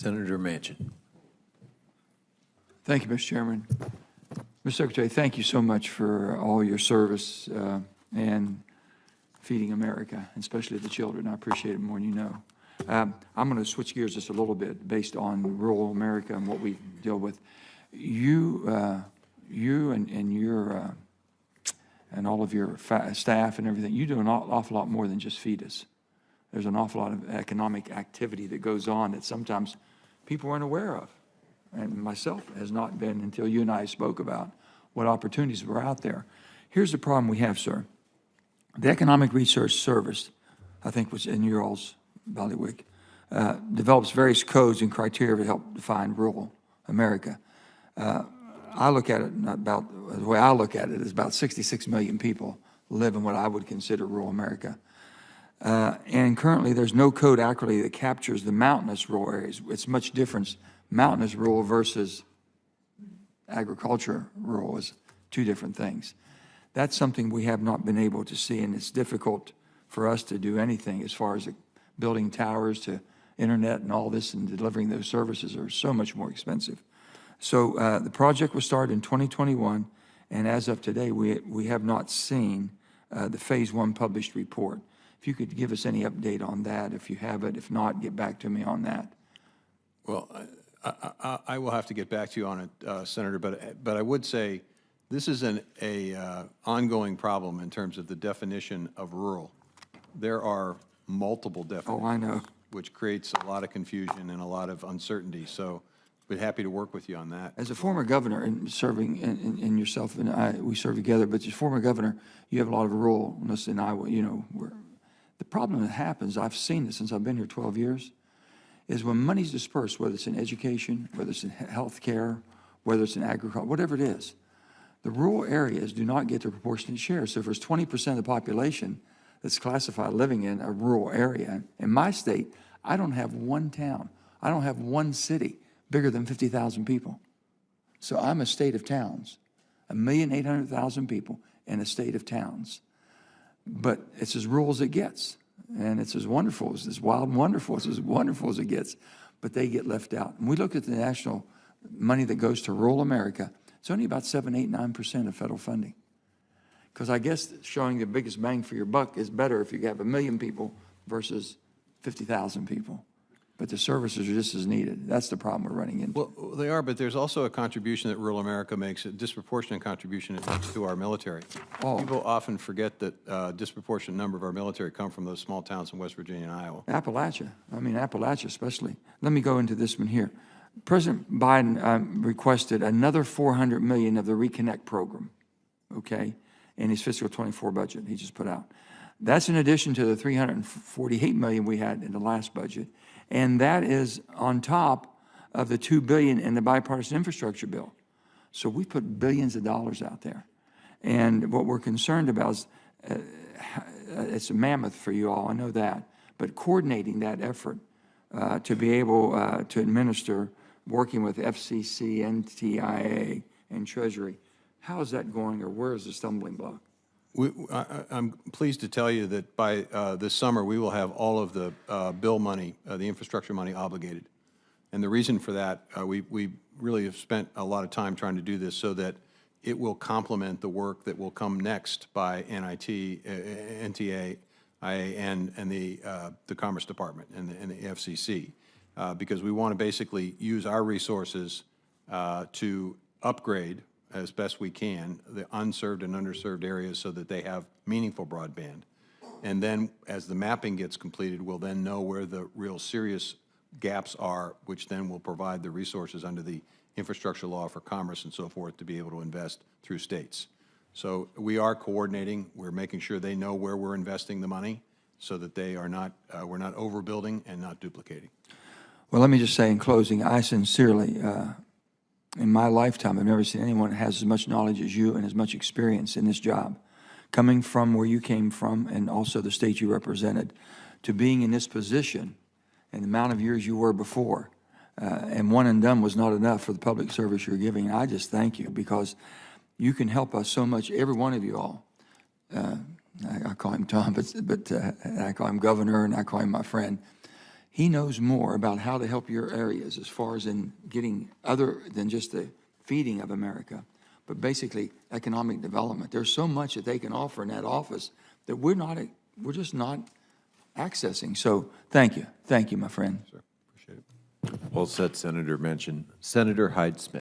Senator Manchin. Thank you, Mr. Chairman. Mr. Secretary, thank you so much for all your service and feeding America, especially the children. I appreciate it more than you know. I'm going to switch gears just a little bit based on rural America and what we deal with. You and your and all of your staff and everything, you do an awful lot more than just feed us. There's an awful lot of economic activity that goes on that sometimes people aren't aware of. And myself has not been until you and I spoke about what opportunities were out there. Here's the problem we have, sir. The Economic Research Service, I think was in your all's bailiwick, develops various codes and criteria to help define rural America. I look at it the way I look at it is about 66 million people live in what I would consider rural America. And currently there's no code accurately that captures the mountainous rural areas. It's much different. Mountainous rural versus agriculture rural is two different things. That's something we have not been able to see, and it's difficult for us to do anything as far as building towers to internet and all this, and delivering those services are so much more expensive. So the project was started in 2021, and as of today, we have not seen the Phase 1 published report. If you could give us any update on that, if you have it. If not, get back to me on that. Well, I will have to get back to you on it, Senator, but I would say this is an ongoing problem in terms of the definition of rural. There are multiple definitions. Oh, I know. Which creates a lot of confusion and a lot of uncertainty. So we're happy to work with you on that. As a former governor and serving, and yourself and I, we serve together, but as a former governor, you have a lot of ruralness in Iowa. You know, the problem that happens, I've seen this since I've been here 12 years, is when money's dispersed, whether it's in education, whether it's in health care, whether it's in agriculture, whatever it is, the rural areas do not get their proportionate share. So if there's 20% of the population that's classified living in a rural area, in my state, I don't have one town, I don't have one city bigger than 50,000 people. So I'm a state of towns, 1,800,000 people in a state of towns. But it's as rural as it gets. And it's as wonderful, as wild and wonderful, it's as wonderful as it gets, but they get left out. And we look at the national money that goes to rural America, it's only about 7, 8, 9% of federal funding. Because I guess showing the biggest bang for your buck is better if you have 1 million people versus 50,000 people. But the services are just as needed. That's the problem we're running into. Well, they are, but there's also a contribution that rural America makes, a disproportionate contribution it makes to our military. Oh. People often forget that a disproportionate number of our military come from those small towns in West Virginia and Iowa. Appalachia, Appalachia especially. Let me go into this one here. President Biden requested another $400 million of the Reconnect Program, okay, in his fiscal 24 budget he just put out. That's in addition to the $348 million we had in the last budget. And that is on top of the $2 billion in the bipartisan infrastructure bill. So we put billions of dollars out there. And what we're concerned about is, it's a mammoth for you all, I know that, but coordinating that effort to be able to administer, working with FCC, NTIA, and Treasury, how is that going, or where is the stumbling block? I'm pleased to tell you that by this summer, we will have all of the bill money, the infrastructure money obligated. And the reason for that, we really have spent a lot of time trying to do this so that it will complement the work that will come next by NIT, NTA, and the Commerce Department and the FCC, because we want to basically use our resources to upgrade as best we can the unserved and underserved areas so that they have meaningful broadband. And then as the mapping gets completed, we'll then know where the real serious gaps are, which then will provide the resources under the infrastructure law for commerce and so forth to be able to invest through states. So we are coordinating. We're making sure they know where we're investing the money so that they are not, we're not overbuilding and not duplicating. Well, let me just say in closing, I sincerely, in my lifetime, I've never seen anyone that has as much knowledge as you and as much experience in this job, coming from where you came from and also the state you represented, to being in this position and the amount of years you were before. And one and done was not enough for the public service you're giving. I just thank you because you can help us so much, every one of you all. I call him Tom, but I call him governor and I call him my friend. He knows more about how to help your areas as far as in getting other than just the feeding of America, but basically economic development. There's so much that they can offer in that office that we're just not accessing. So thank you, my friend. Sir, appreciate it. Well said, Senator Manchin. Senator Hyde Smith.